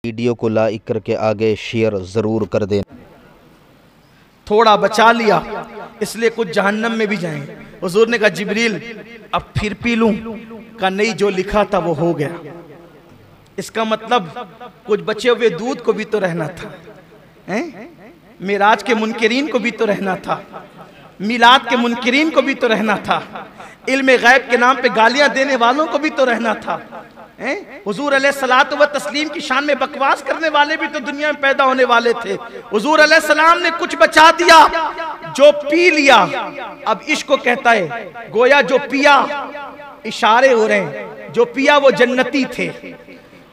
Video को like करके आगे शेयर ज़रूर कर देना। थोड़ा बचा लिया इसलिए कुछ जहन्नम में भी जाएंगे। हुजूर ने कहा जिब्रील अब फिर पी लूं? का नहीं, जो लिखा था वो हो गया। इसका मतलब कुछ बचे हुए दूध को भी तो रहना था, मिराज के मुनकिरीन को भी तो रहना था, मिलाद के मुनकिरीन को भी तो रहना था, इल्म गैब के नाम पे गालियां देने वालों को भी तो रहना था। हुजूर अलैहिस्सलातु व तस्लीम की शान में बकवास करने वाले भी तो दुनिया में पैदा होने वाले थे। हुजूर अलैहिस्सलाम ने कुछ बचा दिया, जो पी लिया। अब इश्क को कहता है, गोया जो पिया, इशारे हो रहे हैं, जो पिया वो जन्नती थे,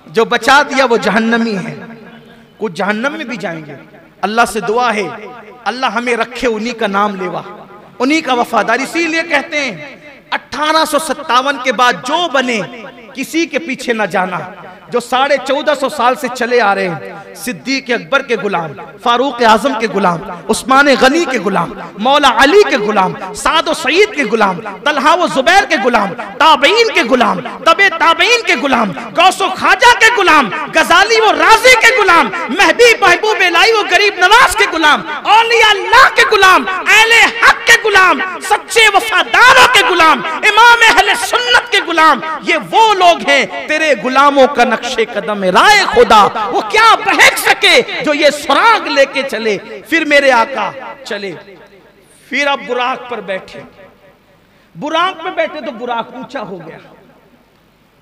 जो बचा दिया वो जहन्नमी है। कुछ जहन्नम में भी जाएंगे। अल्लाह से दुआ है अल्लाह हमें रखे उन्हीं का नाम लेवा, उन्हीं का वफादार। इसीलिए कहते हैं 1857 के बाद जो बने किसी के पीछे न जाना। जो 1450 साल से चले आ रहे हैं, सिद्दीक अकबर के गुलाम, फारूक आजम के गुलाम, उस्मान गनी के गुलाम, मौला अली के गुलाम, साद व सईद के गुलाम, तलहा व जुबैर के गुलाम, ताबईन के गुलाम, तबे ताबईन के गुलाम, गौसो खाजा के गुलाम, गजाली व राजी के गुलाम, महदी महबूब इलाही व गरीब नवाज के गुलाम, औलिया अल्लाह के गुलाम, अहले हक के गुलाम, सच्चे वफादारों के गुलाम, इमाम अहले सुन्नत के गुलाम। ये वो लोग हैं तेरे गुलामों का नक्शे कदम राय खुदा, वो क्या बहक सके जो ये सुराग लेके चले। फिर मेरे आका चले, फिर अब बुराक पर बैठे। बुराक पे बैठे तो बुराक ऊंचा हो गया।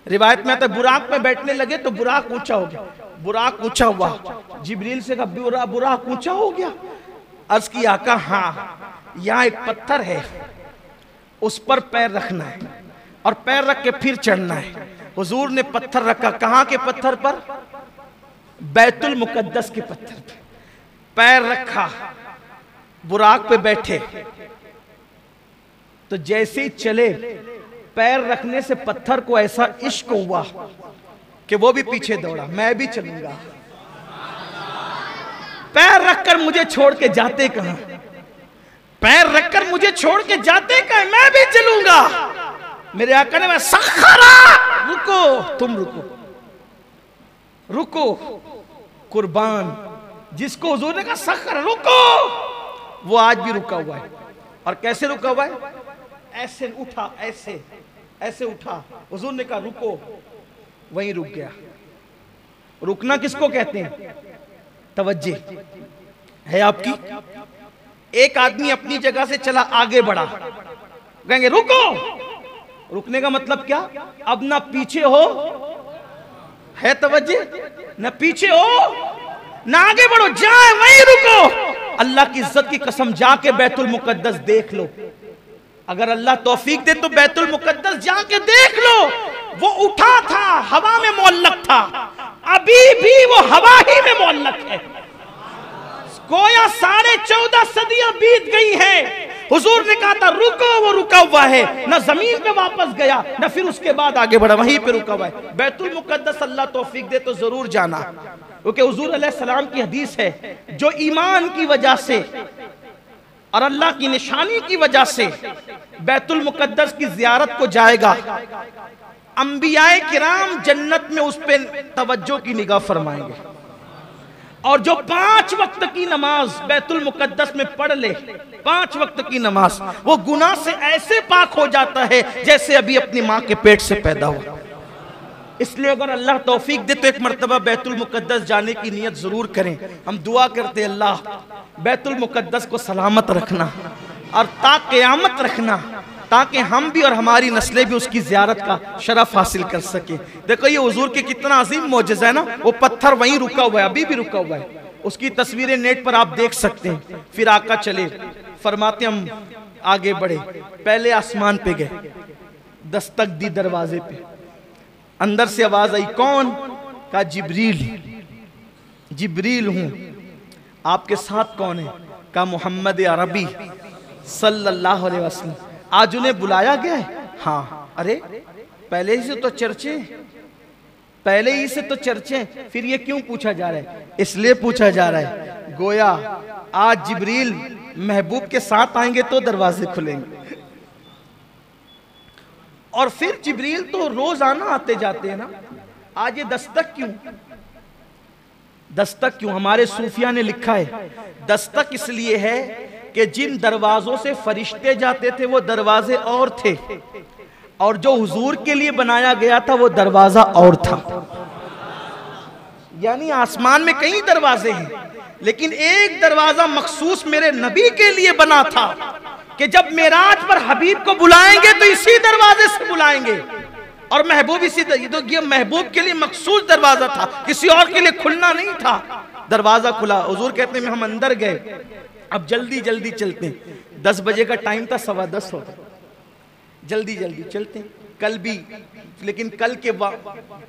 रिवायत में आता है बुराक पे बैठने लगे तो बुराक ऊंचा हो गया। बुराक ऊंचा हुआ, जिब्रील से कहा बुराक ऊंचा हो गया? अर्ज की आका हाँ, यहाँ एक पत्थर है, उस पर पैर रखना है और पैर रख के फिर चढ़ना है। हुजूर ने पत्थर रखा। कहां के पत्थर पर? बैतुल मुकद्दस के पत्थर पे पैर रखा, बुराक पे बैठे। तो जैसे ही चले, पैर रखने से पत्थर को ऐसा इश्क हुआ कि वो भी पीछे दौड़ा, मैं भी चलूंगा। पैर रखकर मुझे छोड़ के जाते कहां? पैर रखकर मुझे छोड़ के जाते कहां? मैं भी चलूंगा। मेरे आका ने सखरा, रुको, तुम रुको, रुको। कुर्बान जिसको हुजूर ने कहा सखरा, रुको, वो आज भी रुका हुआ है। और कैसे रुका हुआ है? ऐसे उठा, ऐसे ऐसे उठा। हुजूर ने कहा रुको, वहीं रुक गया। रुकना किसको कहते हैं? तवज्जो है आपकी। एक आदमी अपनी जगह से चला, आगे बढ़ा, कहेंगे रुको। रुकने का मतलब क्या? अब ना पीछे हो, है तवज्जो, ना पीछे हो ना आगे बढ़ो, जाए वहीं रुको। अल्लाह की इज्जत की कसम, जाके बैतुल मुकद्दस देख लो। अगर अल्लाह तौफीक दे तो बैतुल मुकद्दस जाके देख लो। वो उठा था, हवा में मुअल्लक था, अभी भी वो हवा ही में मुअल्लक है। गोया 14.5 सदियां बीत गई हैं। हुजूर ने कहा था रुको, वो रुका हुआ है, ना जमीन पे वापस गया, ना फिर उसके बाद आगे बढ़ा, वहीं पे रुका हुआ है। बैतुल मुकद्दस अल्लाह तौफीक दे तो जरूर जाना, क्योंकि हुजूर अलैहिस्सलाम की हदीस है, जो ईमान की वजह से और अल्लाह की निशानी की वजह से बैतुल मुकद्दस की जियारत को जाएगा, अंबियाए किराम जन्नत में उस पे तवज्जो की निगाह फरमाएंगे। और जो 5 वक्त की नमाज बैतुल मुकद्दस में पढ़ ले, 5 वक्त की नमाज, वो गुनाह से ऐसे पाक हो जाता है जैसे अभी अपनी माँ के पेट से पैदा हुआ। इसलिए अगर अल्लाह तौफीक दे तो एक मर्तबा बैतुल मुकद्दस जाने की नियत जरूर करें। हम दुआ करते अल्लाह बैतुल मुकद्दस को सलामत रखना और ता क़यामत रखना, ताकि हम भी और हमारी नस्लें भी उसकी ज़ियारत का शरफ हासिल कर सके। देखो ये हुजूर के कितना अजीम मौजज़ा है ना। वो पत्थर वहीं रुका हुआ है, अभी भी रुका हुआ है। उसकी तस्वीरें नेट पर आप देख सकते हैं। फिर आका चले, फरमाते हम आगे बढ़े, पहले आसमान पे गए, दस्तक दी दरवाजे पे, अंदर से आवाज आई, कौन? कहा जिब्रील। जिब्रील हूं, आपके साथ कौन है? कहा मोहम्मद अरबी सल्लल्लाहु अलैहि वसल्लम। आज उन्हें बुलाया गया है? हाँ। अरे पहले ही से तो चर्चे, पहले ही से तो चर्चे, फिर ये क्यों पूछा जा रहा है? इसलिए पूछा जा रहा है गोया आज जिब्रील महबूब के साथ आएंगे तो दरवाजे खुलेंगे। और फिर जिब्रील तो रोजाना आते जाते हैं ना, आज ये दस्तक क्यों? दस्तक क्यों? हमारे सूफिया ने लिखा है दस्तक इसलिए है कि जिन दरवाजों से फरिश्ते जाते थे वो दरवाजे और थे, और जो हुजूर के लिए बनाया गया था वो दरवाजा और था। यानी आसमान में कई दरवाजे हैं, लेकिन एक दरवाजा मखसूस मेरे नबी के लिए बना था कि जब मेराज पर हबीब को बुलाएंगे तो इसी दरवाजे से बुलाएंगे, और महबूब इसी तो ये महबूब के लिए मखसूस दरवाजा था, किसी और के लिए खुलना नहीं था। दरवाजा खुला, हुजूर कहते हैं हम अंदर गए, अब जल्दी जल्दी चलते हैं। 10 बजे का टाइम था, 10:15 होता, जल्दी जल्दी चलते हैं। कल भी, लेकिन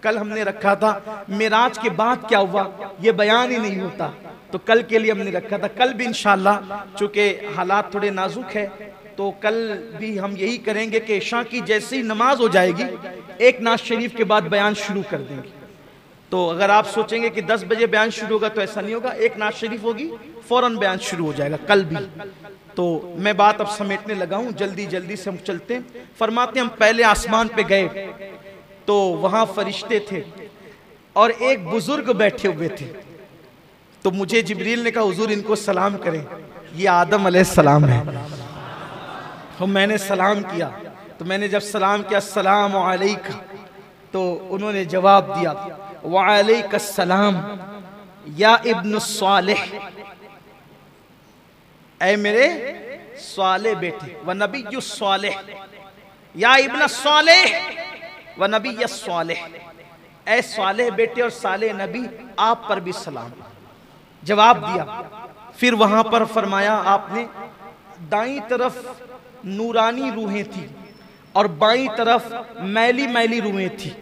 कल हमने रखा था मेराज के बाद क्या हुआ ये बयान ही नहीं होता, तो कल के लिए हमने रखा था। कल भी इंशाल्लाह, चूंकि हालात थोड़े नाजुक है, तो कल भी हम यही करेंगे कि इशा की जैसी नमाज हो जाएगी एक नाज शरीफ के बाद बयान शुरू कर देंगे। तो अगर आप सोचेंगे कि 10 बजे बयान शुरू होगा तो ऐसा नहीं होगा, एक नाज शरीफ होगी फौरन बयान शुरू हो जाएगा कल भी। तो मैं बात अब समेटने लगा हूं, जल्दी जल्दी से हम चलते हैं। फरमाते हम पहले आसमान पे गए तो वहां फरिश्ते थे और एक बुजुर्ग बैठे हुए थे। तो मुझे जिब्रील ने कहा हुजूर इनको सलाम करें, ये आदम अलैहिस्सलाम है। तो मैंने सलाम किया, तो मैंने जब सलाम किया अस्सलाम अलैका, तो उन्होंने जवाब दिया वालैकुस्सलाम या इब्न सालेह, ऐ मेरे साले बेटे, व नबी सालेह, या इब्न सालेह व नबी सालेह, ऐ सालेह बेटे और साले नबी आप पर भी सलाम। जवाब दिया। फिर वहां पर फरमाया आपने दाईं तरफ नूरानी रूहें थी और बाईं तरफ मैली मैली रूहें थी।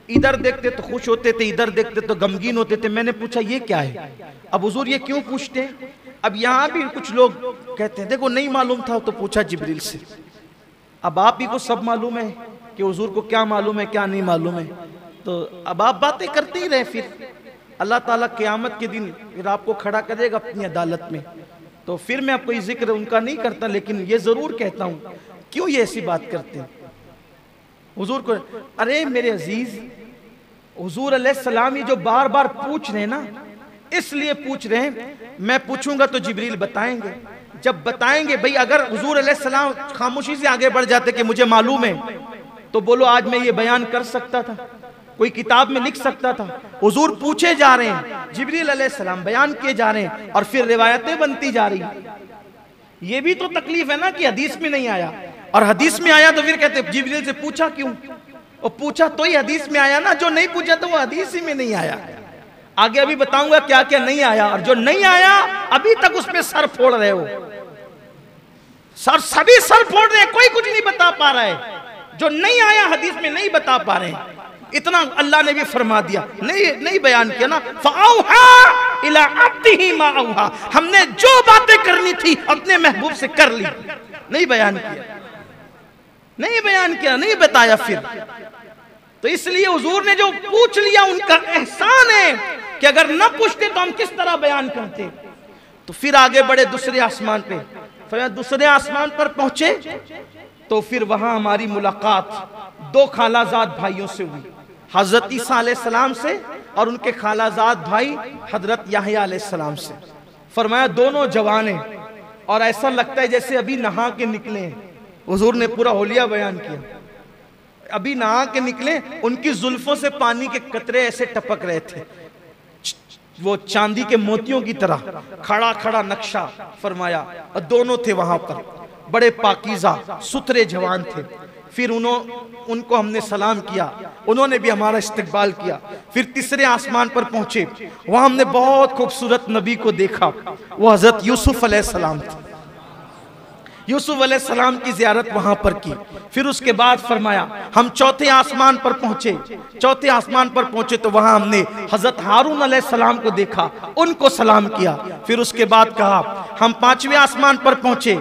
इधर देखते तो खुश होते थे, इधर देखते तो गमगीन होते थे। मैंने पूछा ये क्या है? अब हुजूर ये क्यों पूछते हैं? अब यहाँ भी कुछ लोग कहते हैं देखो नहीं मालूम था तो पूछा जिब्रील से। अब आप ही को सब मालूम है कि हुजूर को क्या मालूम है क्या नहीं मालूम है, तो अब आप बातें करते ही रहे। फिर अल्लाह ताला क़यामत के दिन फिर आपको खड़ा करेगा अपनी अदालत में। तो फिर मैं कोई जिक्र उनका नहीं करता, लेकिन ये जरूर कहता हूँ क्यों ये ऐसी बात करते हैं हुजूर को। अरे मेरे अजीज, हुजूर अलैहिस्सलाम ये जो बार बार पूछ रहे हैं ना, इसलिए पूछ रहे हैं। मैं पूछूंगा तो जिब्रील बताएंगे, जब बताएंगे भाई अगर हुजूर अलैहिस्सलाम खामोशी से आगे बढ़ जाते कि मुझे मालूम है, तो बोलो आज मैं ये बयान कर सकता था, कोई किताब में लिख सकता था। हुजूर पूछे जा रहे हैं, जिब्रील अलैहिस्सलाम बयान किए जा रहे हैं और फिर रिवायतें बनती जा रही। ये भी तो तकलीफ है ना कि हदीस में नहीं आया, और हदीस में आया तो फिर कहते जिब्रील से पूछा क्यों? और पूछा तो ही हदीस में आया ना, जो नहीं पूछा तो वो हदीस ही में नहीं आया। आगे अभी बताऊंगा क्या क्या नहीं आया, और जो नहीं आया अभी तक उसमें सर फोड़ रहे हो। सभी सर फोड़ रहे हैं, कोई कुछ नहीं बता पा रहा है। जो नहीं आया हदीस में नहीं बता पा रहे हैं। इतना अल्लाह ने भी फरमा दिया, नहीं बयान किया ना, फ़अौहा इला अब्दिही मा औहा, हमने जो बातें करनी थी अपने महबूब से कर ली, नहीं बयान किया, नहीं बयान किया, नहीं बताया। फिर तो इसलिए हुजूर ने जो पूछ लिया उनका एहसान है कि अगर न पूछते तो हम किस तरह बयान करते। तो फिर आगे बढ़े दूसरे आसमान पे, फिर दूसरे आसमान पर पहुंचे तो फिर वहां हमारी मुलाकात दो खालाजाद भाइयों से हुई, हजरत ईसा अलैहिस्सलाम से और उनके खालाजाद भाई हजरत याहया अलैहिस्सलाम से। फरमाया दोनों जवान हैं और ऐसा लगता है जैसे अभी नहा के निकले हैं। हुजूर ने पूरा होलिया बयान किया, अभी नहा के निकले, उनकी जुल्फों से पानी के कतरे ऐसे टपक रहे थे, वो चांदी के मोतियों की तरह, खड़ा खड़ा नक्शा फरमाया। और दोनों थे वहां पर, बड़े पाकीज़ा सुथरे जवान थे। फिर उनको हमने सलाम किया, उन्होंने भी हमारा इस्तकबाल किया। फिर तीसरे आसमान पर पहुंचे, वहां हमने बहुत खूबसूरत नबी को देखा, वो हजरत यूसुफ अलैहिस्सलाम थे। यूसुफ अलैहिस्सलाम की ज़ियारत वहां पर की। फिर उसके बाद फरमाया हम चौथे आसमान पर पहुंचे। चौथे आसमान पर पहुंचे तो वहां हमने हजरत हारून अलैहिस्सलाम को देखा, उनको सलाम किया। फिर उसके बाद कहा हम पांचवें आसमान पर पहुंचे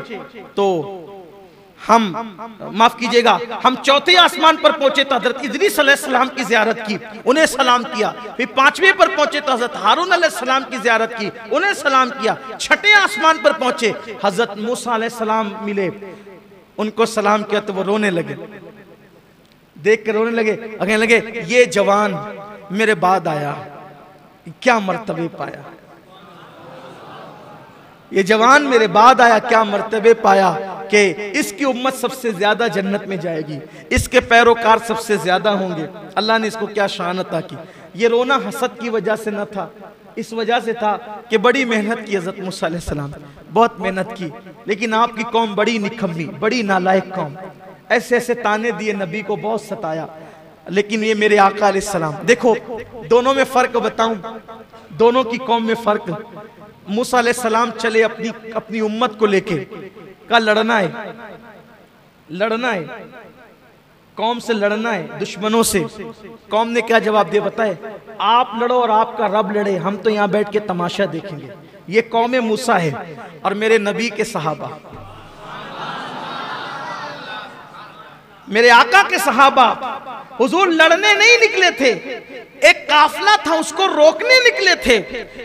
तो माफ कीजिएगा, हम चौथे आसमान पर पहुंचे तो हजरत इदरीस अलैहिस्सलाम की ज़ियारत की, उन्हें सलाम किया। फिर पांचवें पर पहुंचे तो हजरत हारून अलैहिस्सलाम की ज़ियारत की, उन्हें सलाम किया। छठे आसमान पर पहुंचे, हजरत मूसा अलैहिस्सलाम मिले, उनको सलाम किया तो वो रोने लगे, देख कर रोने लगे, कहने लगे ये जवान मेरे बाद आया, क्या मर्तबे पाया। ये जवान मेरे बाद आया, क्या मर्तबे पाया कि इसकी उम्मत सबसे ज्यादा जन्नत में जाएगी, इसके पैरोकार सबसे ज्यादा होंगे। अल्लाह ने इसको क्या शान अता की। ये रोना हसद की वजह से न था, इस वजह से था कि बड़ी मेहनत की हज़रत मूसा अलैहिस्सलाम, बहुत मेहनत की, लेकिन आपकी कौम बड़ी निकम्मी, बड़ी नालायक कौम, ऐसे ऐसे ताने दिए, नबी को बहुत सताया। लेकिन ये मेरे आका अलैहिस्सलाम, देखो दोनों में फ़र्क बताऊं, दोनों की कौम में फ़र्क। मूसा अलैहिस्सलाम चले अपनी उम्मत को लेके, का लड़ना है, लड़ना है, कौम से लड़ना है, दुश्मनों से। कौम ने क्या जवाब दिया बताए, आप लड़ो और आपका रब लड़े, हम तो यहाँ बैठ के तमाशा देखेंगे। ये कौम मूसा है और मेरे नबी के सहाबा, मेरे आका के सहाबा हुजूर लड़ने नहीं निकले थे, एक काफिला था उसको रोकने निकले थे,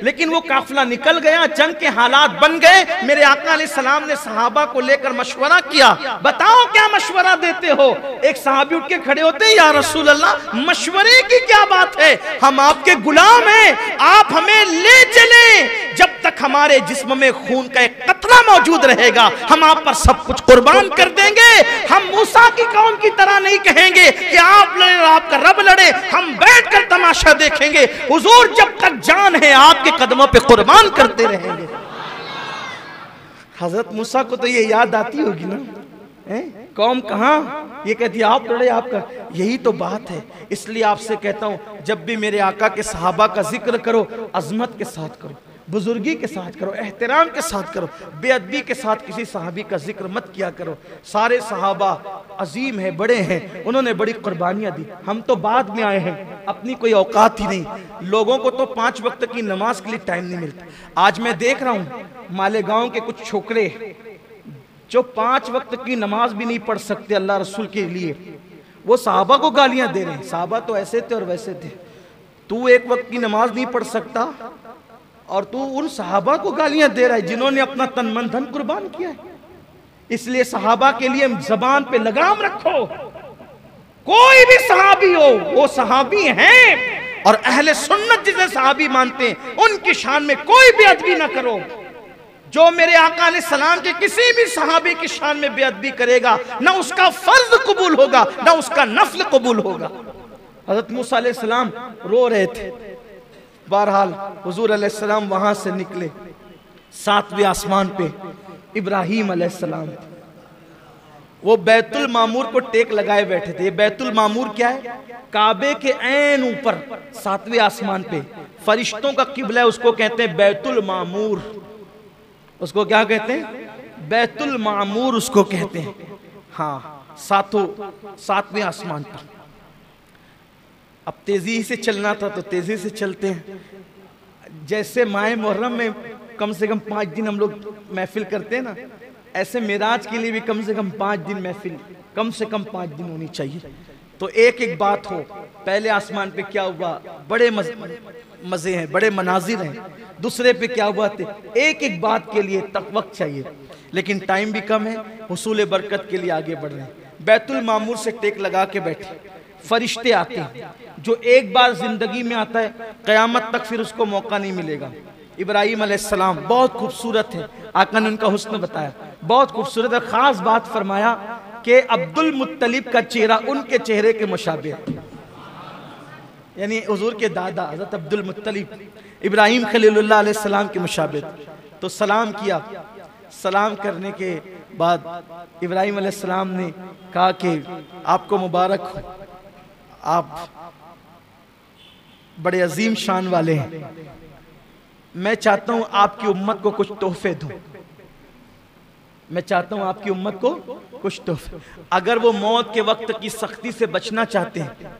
लेकिन वो काफिला निकल गया, जंग के हालात बन गए। मेरे आका अलैहिस्सलाम ने सहाबा को लेकर मशवरा किया, बताओ क्या मशवरा देते हो। एक सहाबी उठ के खड़े होते, या रसूल अल्लाह मशवरे की क्या बात है, हम आपके गुलाम हैं, आप हमें ले चलें, जब तक हमारे जिस्म में खून का एक कतरा मौजूद रहेगा हम आप पर सब कुछ कुर्बान कर देंगे। हम मूसा की कौम की तरह नहीं कहेंगे कि आप लड़े और आपका रब लड़े, हम बैठकर तमाशा देखेंगे। हुजूर जब तक जान है आपके कदमों पे कुर्बान करते रहेंगे। हजरत मूसा को तो ये याद आती होगी ना, कौम कहां, ये कहती है आप लड़े आपका, यही तो बात है। इसलिए आपसे कहता हूं जब भी मेरे आका के सहाबा का जिक्र करो, अजमत के साथ करो, बुजुर्गी के साथ करो, एहतराम के साथ करो, बेअदबी के साथ किसी सहाबी का जिक्र मत किया करो। सारे सहाबा अजीम है, बड़े हैं, उन्होंने बड़ी कुर्बानियां दी। हम तो बाद में आए हैं, अपनी कोई औकात ही नहीं। लोगों को तो 5 वक्त की नमाज के लिए टाइम नहीं मिलता। आज मैं देख रहा हूं मालेगांव के कुछ छोकरे जो 5 वक्त की नमाज भी नहीं पढ़ सकते अल्लाह रसूल के लिए, वो सहाबा को गालियां दे रहे हैं, सहाबा तो ऐसे थे और वैसे थे, तू 1 वक्त की नमाज नहीं पढ़ सकता और तू उन सहाबा को गालियां दे रहा है जिन्होंने अपना तन मन धन कुर्बान किया है। इसलिए सहाबा के लिए जबान पे लगाम रखो, कोई भी सहाबी हो वो सहाबी हैं, और अहले सुन्नत जिसे सहाबी मानते हैं उनकी शान में कोई बेअदबी ना करो। जो मेरे आका अलैहिस्सलाम के किसी भी सहाबी की शान में बेअदबी करेगा ना उसका फर्ज कबूल होगा ना उसका नफल कबूल होगा। हज़रत मूसा अलैहिस्सलाम रो रहे थे। बहरहाल हुजूर अलैहिस्सलाम वहां से निकले, 7वें आसमान पे इब्राहीम अलैहिस्सलाम, वो बैतुल मामूर को टेक लगाए बैठे थे। बैतुल मामूर क्या है, काबे के ऐन ऊपर 7वें आसमान पे फरिश्तों का किबला है, उसको कहते हैं बैतुल मामूर। उसको क्या कहते हैं, बैतुल मामूर उसको कहते हैं। हाँ, 7वें आसमान पर। अब तेजी से चलना था तो तेजी से चलते हैं। जैसे माह मुहर्रम में कम से कम 5 दिन हम लोग महफिल करते हैं ना, ऐसे मेराज के लिए भी कम से कम 5 दिन महफिल, कम से कम 5 दिन होनी चाहिए। तो एक एक बात हो, पहले आसमान पे क्या हुआ, बड़े मजे हैं, बड़े मनाजिर हैं। दूसरे पे क्या हुआ थे, एक एक बात के लिए तक वक्त चाहिए, लेकिन टाइम भी कम है, हुसूल बरकत के लिए आगे बढ़ रहे हैं। बैतुल मामूर से टेक लगा के बैठे, फरिश्ते आते हैं, जो एक बार जिंदगी में आता है क़यामत तक फिर उसको मौका नहीं मिलेगा। इब्राहीम अलैहिस्सलाम बहुत खूबसूरत है, आका ने उनका हुस्न बताया, बहुत खूबसूरत है। खास बात फरमाया कि अब्दुल मुत्तलिब का चेहरा उनके चेहरे के मुशाबे है, यानी हुजूर के दादा हज़रत अब्दुल मुत्तलिब इब्राहीम खलीलुल्लाह अलैहिस्सलाम के मुशाबे। तो सलाम किया, सलाम करने के बाद इब्राहीम अलैहिस्सलाम ने कहा कि आपको मुबारक हो, आप बड़े अजीम शान वाले हैं, मैं चाहता हूं आपकी उम्मत को कुछ तोहफे दूं, मैं चाहता हूं आपकी उम्मत को कुछ तोहफे। अगर वो मौत के वक्त की सख्ती से बचना चाहते हैं,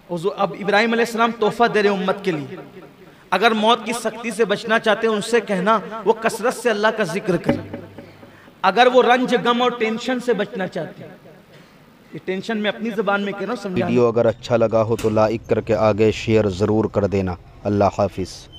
अब इब्राहीम अलैहिस्सलाम तोहफा दे रहे हैं उम्मत के लिए, अगर मौत की सख्ती से बचना चाहते हैं उनसे कहना वो कसरत से अल्लाह का जिक्र करें। अगर वो रंज गम और टेंशन से बचना चाहते हैं, ये टेंशन में अपनी ज़बान में कह रहा हूं, वीडियो अगर अच्छा लगा हो तो लाइक करके आगे शेयर ज़रूर कर देना। अल्लाह हाफिज़।